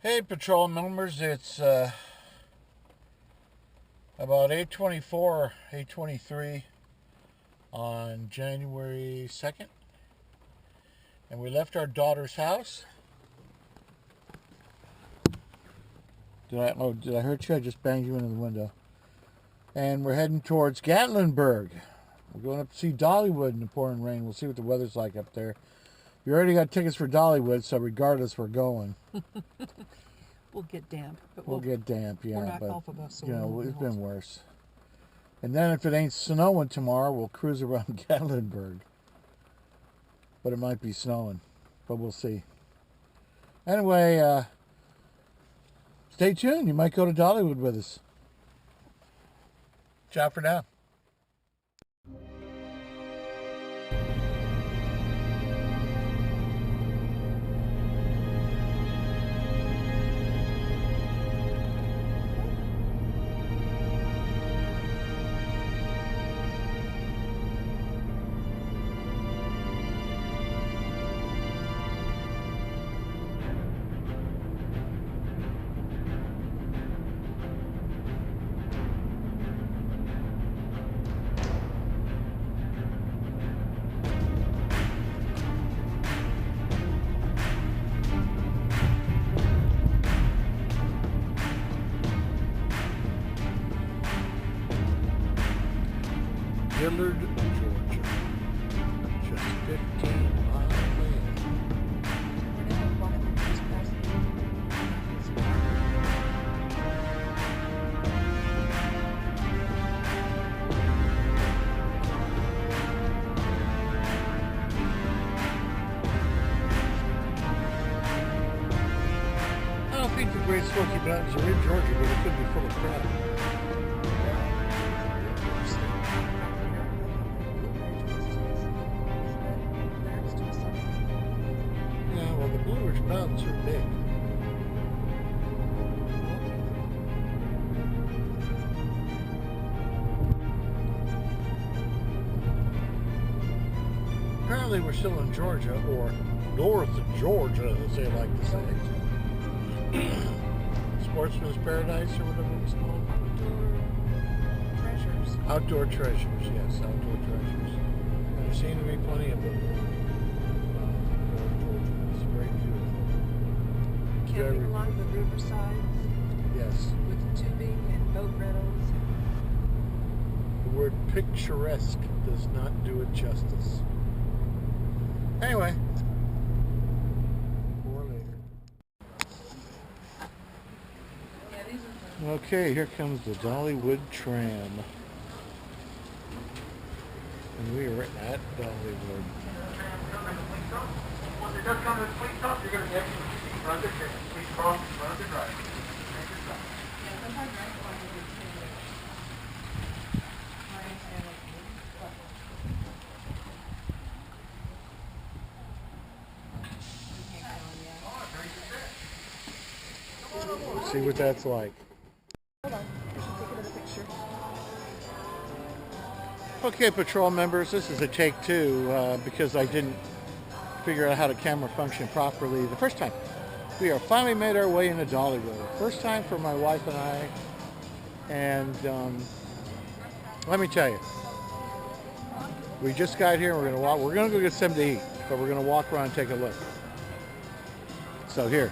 Hey, patrol members, it's about 8:24, 8:23 on January 2nd, and we left our daughter's house. Did I hurt you? I just banged you into the window. And we're heading towards Gatlinburg. We're going up to see DollyWood in the pouring rain. We'll see what the weather's like up there. We already got tickets for DollyWood, so regardless, we're going. We'll get damp. But we'll get damp, yeah. We're not but, golf of us, so you know, it's been worse. And then if it ain't snowing tomorrow, we'll cruise around Gatlinburg. But it might be snowing. But we'll see. Anyway, stay tuned. You might go to DollyWood with us. Ciao for now. Dillard, Georgia. Just 15 miles away. I don't think the Great Smoky Mountains are in Georgia, but it could be full of crap. Mountains are big. Apparently we're still in Georgia, or north of Georgia, as they like to say. Sportsman's Paradise, or whatever it was called. Outdoor treasures, yes, outdoor treasures. And there seem to be plenty of them. Camping along the riverside. Yes. With tubing and boat rentals. The word picturesque does not do it justice. Anyway. More later. Okay, here comes the DollyWood tram. And we are at DollyWood. Once it does come to the police stop, you're going to get run the ticket. Please cross, run the drive. See what that's like. Hold on. I should take another picture. Okay, patrol members, this is a take two because I didn't figure out how the camera functioned properly the first time. We are finally made our way into DollyWood. First time for my wife and I. And let me tell you, we just got here and we're gonna walk. We're gonna go get something to eat, but we're gonna walk around and take a look. So here.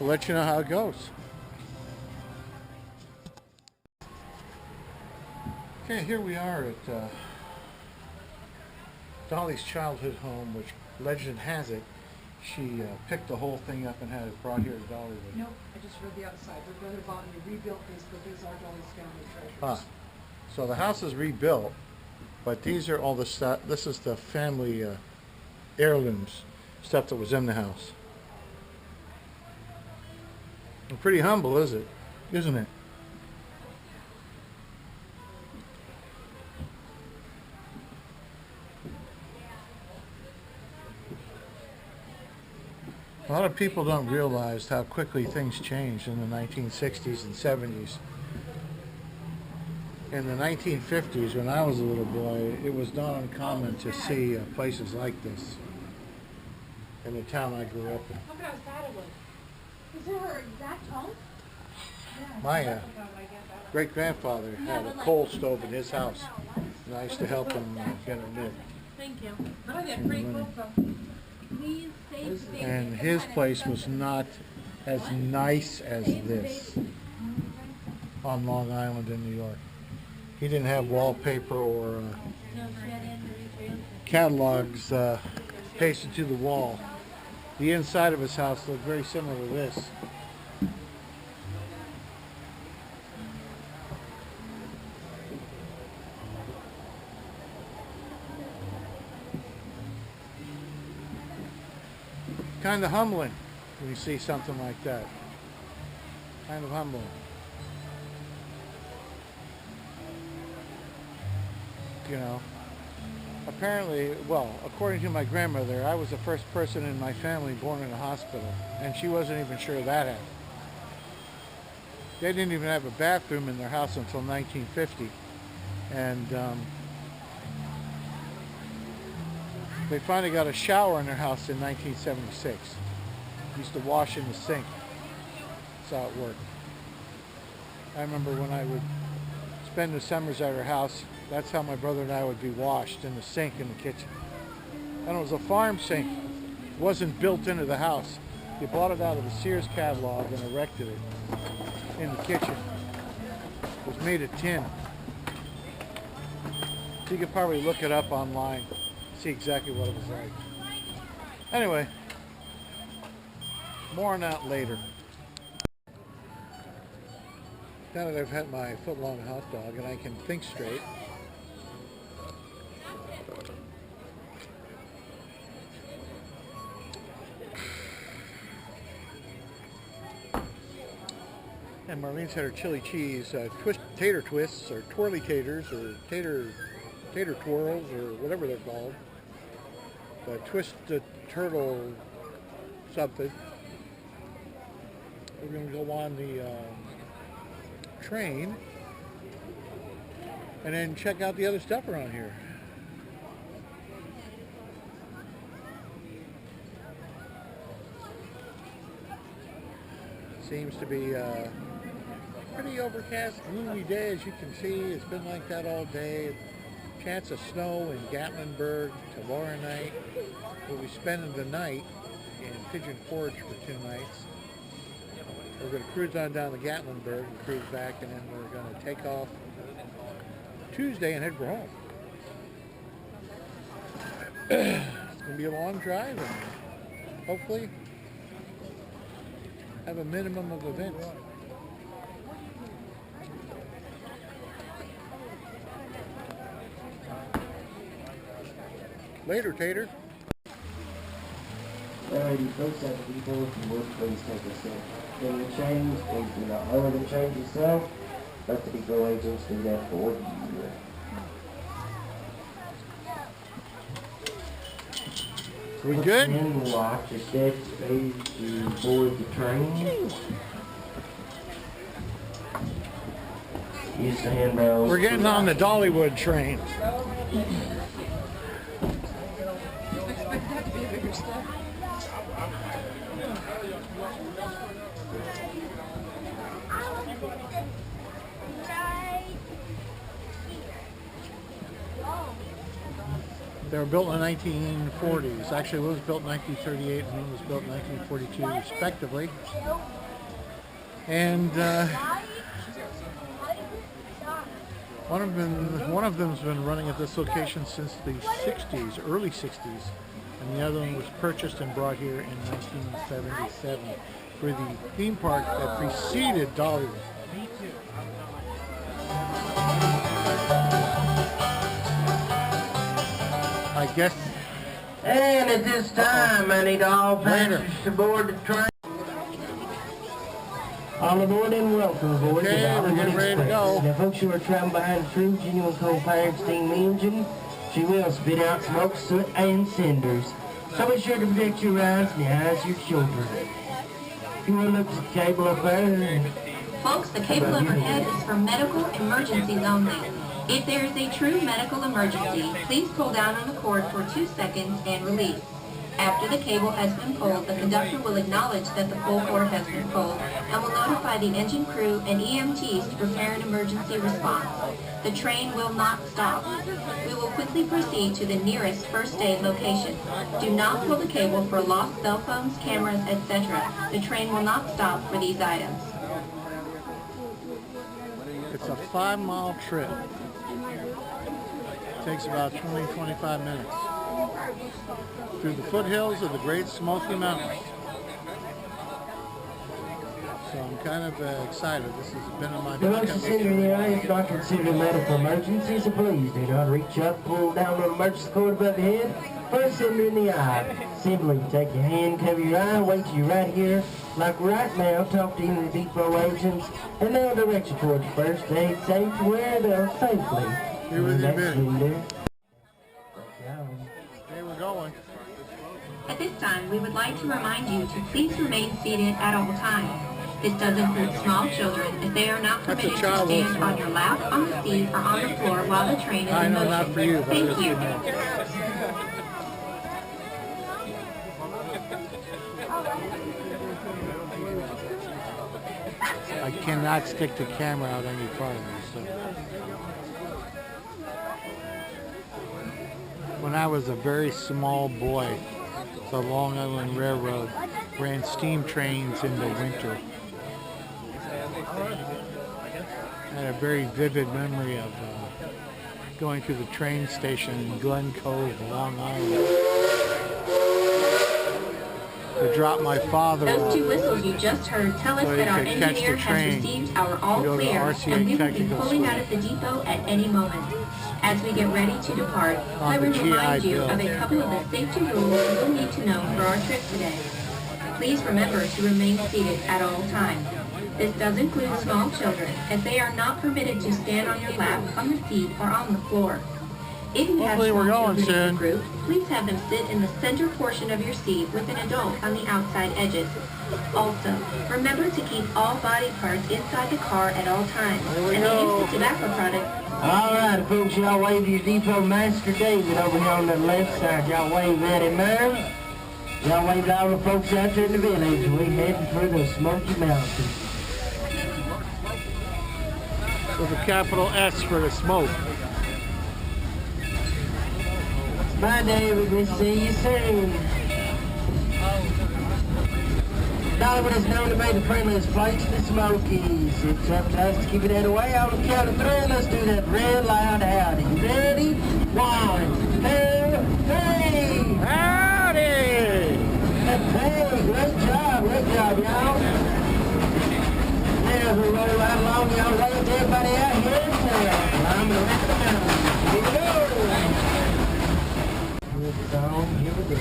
We'll let you know how it goes. Okay, here we are at Dolly's childhood home, which legend has it, she picked the whole thing up and had it brought here to Dollywood. Nope, I just read the outside. Her brother bought and they rebuilt this, but these are Dolly's family treasures. Ah, so the house is rebuilt, but these are all the stuff. This is the family heirlooms, stuff that was in the house. And pretty humble, isn't it? A lot of people don't realize how quickly things changed in the 1960s and 70s. In the 1950s, when I was a little boy, it was not uncommon to see places like this in the town I grew up in. Look how sad it was. Is it her exact home? My great-grandfather had a coal stove in his house, and I used to help him get it lit. Thank you. Oh, yeah, pretty cool. Please stay. And his place was not as nice as this on Long Island in New York. He didn't have wallpaper or catalogs pasted to the wall. The inside of his house looked very similar to this. Kind of humbling when you see something like that. Kind of humbling. You know, apparently, well, according to my grandmother, I was the first person in my family born in a hospital, and she wasn't even sure that happened. They didn't even have a bathroom in their house until 1950, and they finally got a shower in their house in 1976. Used to wash in the sink. That's how it worked. I remember when I would spend the summers at her house, that's how my brother and I would be washed, in the sink in the kitchen. And it was a farm sink. It wasn't built into the house. You bought it out of the Sears catalog and erected it in the kitchen. It was made of tin. So you could probably look it up online, see exactly what it was like. Anyway, more on that later. Now that I've had my foot-long hot dog and I can think straight, and Marlene's had her chili cheese tater twists, or twirly taters, or tater twirls, or whatever they're called. The twisted turtle something. We're going to go on the train and then check out the other stuff around here. Seems to be a pretty overcast, gloomy day, as you can see. It's been like that all day. Chance of snow in Gatlinburg tomorrow night. We'll be spending the night in Pigeon Forge for 2 nights. We're going to cruise on down to Gatlinburg and cruise back, and then we're going to take off Tuesday and head for home. It's going to be a long drive, and hopefully have a minimum of events. Later, Tater. Alrighty, folks, at the people, if you would, please take a step. When you change, please do not lower the change yourself. Let the depot agents do that for you. We good? Then watch your steps as you board the train. Use the handrails. We're getting on the DollyWood train. Expect that to be a bigger step. They were built in the 1940s. Actually, one was built in 1938 and one was built in 1942, respectively. And One of them's been running at this location since the 60s, early 60s, and the other one was purchased and brought here in 1977 for the theme park that preceded Dollywood. I guess. And at this time, I need all passengers to board the train. All aboard and welcome aboard Okay, the we're DollyWood getting ready to Express. go. Now, folks who are traveling behind a true, genuine coal-fired steam engine, she will spit out smoke, soot, and cinders. So be sure to protect your eyes and the eyes of your children. If you want to look at the cable up there, Folks, the cable overhead is for medical emergencies only. If there is a true medical emergency, please pull down on the cord for 2 seconds and release. After the cable has been pulled, the conductor will acknowledge that the full cord has been pulled and will notify the engine crew and EMTs to prepare an emergency response. The train will not stop. We will quickly proceed to the nearest first aid location. Do not pull the cable for lost cell phones, cameras, etc. The train will not stop for these items. It's a 5-mile trip. It takes about 20-25 minutes through the foothills of the Great Smoky Mountains. So I'm kind of excited. This has been on my the bucket most list. in the eye is not considered a medical emergency, so please do not reach up, pull down the emergency cord above your head, or a cinder in the eye. Simply take your hand, cover your eye, wait till you're right here, like right now, talk to any of the depot agents, and they'll direct you towards first aid safe where they'll safely. Here with you, Ben. Cinder. Hey, we're going. At this time, we would like to remind you to please remain seated at all times. This does include small children, as they are not That's a permitted to child stand listener. on your lap, on the seat, or on the floor while the train is I in know, motion. not for you, but Thank it's you. for me. I cannot stick the camera out any farther. So. When I was a very small boy, the Long Island Railroad ran steam trains in the winter. I had a very vivid memory of going to the train station in Glen Cove, Long Island, to drop my father Those off. 2 whistles you just heard tell us So that you our could catch the engineer has train received our all to go to clear, RCA and we will be Technical pulling School. out of the depot at any moment. As we get ready to depart, I the will GI remind you Bill. of a couple of the safety rules you will need to know for our trip today. Please remember to remain seated at all times. This does include small children, as they are not permitted to stand on your lap, on the seat, or on the floor. If you have Hopefully small we're going children in soon. your group, please have them sit in the center portion of your seat with an adult on the outside edges. Also, remember to keep all body parts inside the car at all times, Here we and go. the use of tobacco products. All right, folks, y'all wave to your depot master David over here on the left side. Y'all wave at him there. Y'all wave to all the folks out there in the village. We heading for the Smoky Mountains. With a capital S for the smoke. Bye, David. We'll see you soon. DollyWood is known to be the friendliest place in the Smokies. It's up to us to keep it that way. On the count of 3, let's do that real loud howdy. Ready? 1, 2, 3. Howdy! Hey, great job, y'all. As we roll right along, y'all wave to everybody out here. I'm going to let them know. Here we go. Good song, here we go.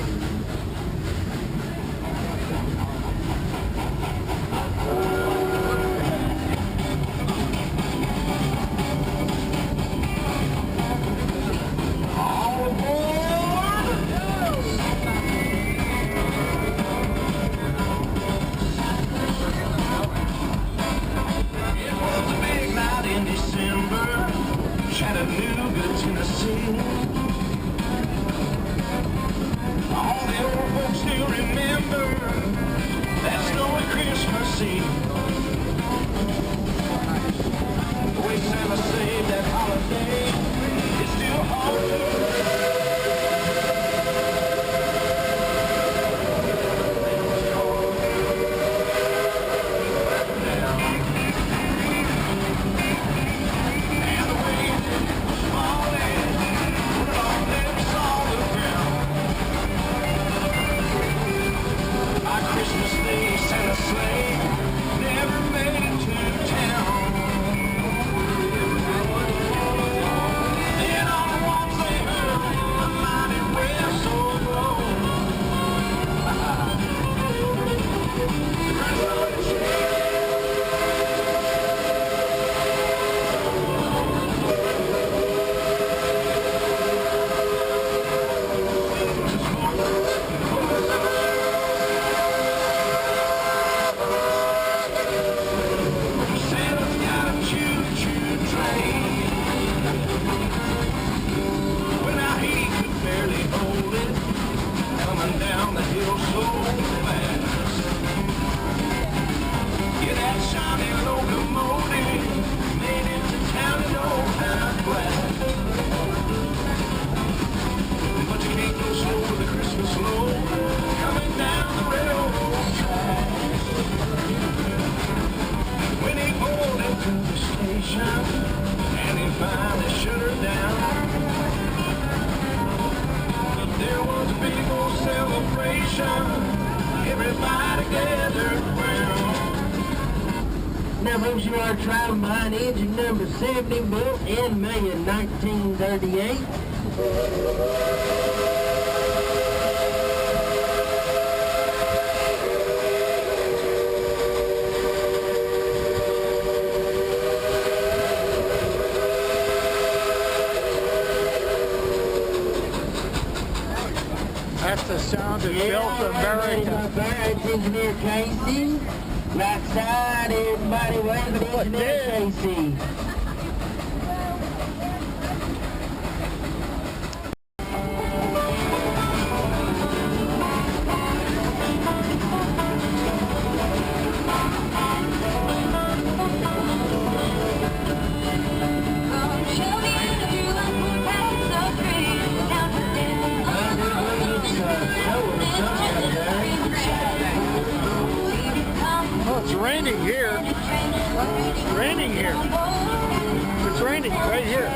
Chattanooga, Tennessee. All the station, and he finally shut her down. But there was a big old celebration, everybody gathered around. Now, folks, you are traveling behind engine number 70, built in May of 1938. That's the sound that built America. It's Engineer Casey. Right side, everybody wave at Engineer Casey. Oh, it's raining here. It's raining here. It's raining right here.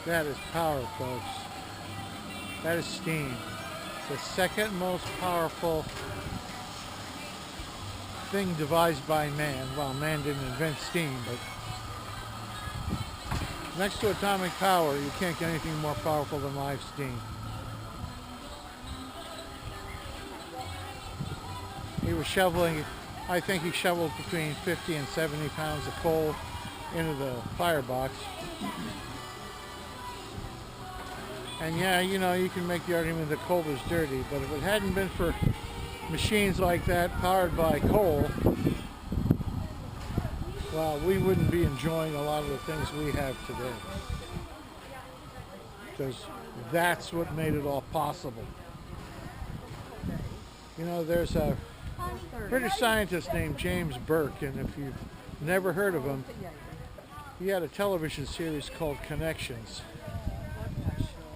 That is power, folks. That is steam. The second most powerful thing devised by man. Well, man didn't invent steam, but next to atomic power, you can't get anything more powerful than live steam. He was shoveling, I think he shoveled between 50 and 70 pounds of coal into the firebox. And yeah, you know, you can make the argument that coal was dirty, but if it hadn't been for machines like that powered by coal, well, we wouldn't be enjoying a lot of the things we have today. Because that's what made it all possible. You know, there's a British scientist named James Burke, and if you've never heard of him, he had a television series called Connections.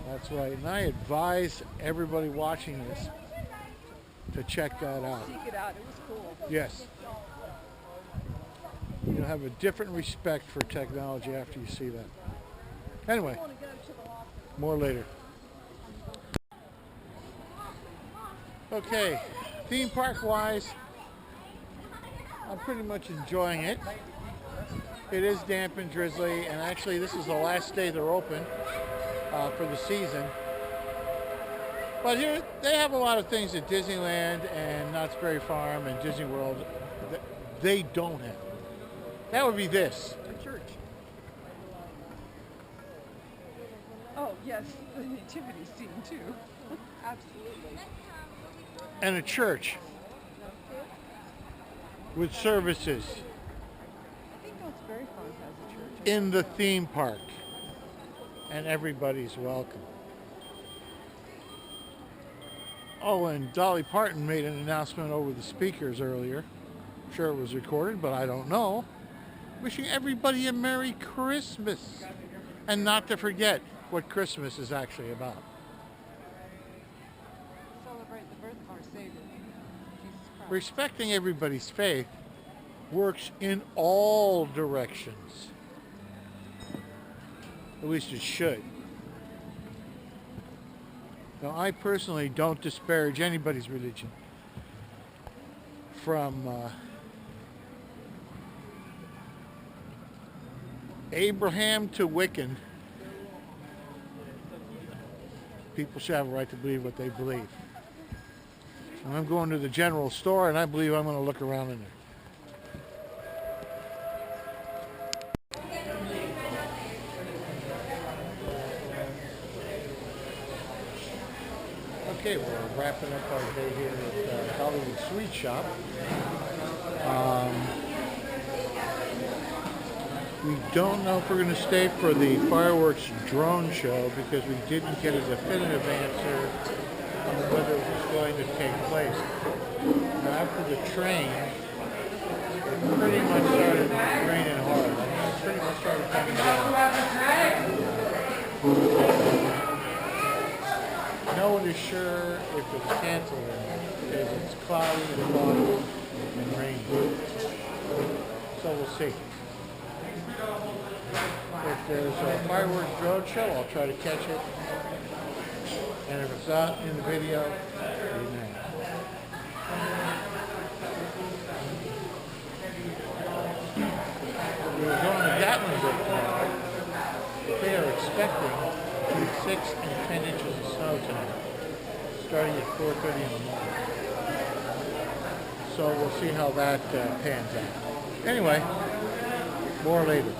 That's right, and I advise everybody watching this to check that out. Check it out, it was cool. Yes. You'll have a different respect for technology after you see that. Anyway, more later. Okay, theme park wise, I'm pretty much enjoying it. It is damp and drizzly, and actually this is the last day they're open for the season. But here, they have a lot of things at Disneyland and Knott's Berry Farm and Disney World that they don't have. That would be this. A church. Oh, yes, the nativity scene too. Absolutely. And a church with services I think Knott's Berry Farm has a church. in the theme park. And everybody's welcome. Oh, and Dolly Parton made an announcement over the speakers earlier. I'm sure it was recorded, but I don't know. Wishing everybody a Merry Christmas. And not to forget what Christmas is actually about. Celebrate the birth of our Savior, Jesus Christ. Respecting everybody's faith works in all directions. At least it should. Now, I personally don't disparage anybody's religion. From Abraham to Wiccan, people should have a right to believe what they believe. And I'm going to the general store, and I believe I'm going to look around in there. Okay, we're wrapping up our day here at DollyWood Sweet Shop. We don't know if we're going to stay for the fireworks drone show because we didn't get a definitive answer on whether it was going to take place. Now, after the train, it pretty much started raining hard. I mean, it pretty much started coming down. No one is sure if it's canceled or not because it's cloudy, foggy, and rainy. So we'll see. If there's a fireworks drone show, I'll try to catch it. And if it's not in the video, you know. We were going to Gatlinburg tomorrow. They are expecting 6 and 10 inches of snow tonight, starting at 4:30 in the morning. So we'll see how that pans out. Anyway, more later.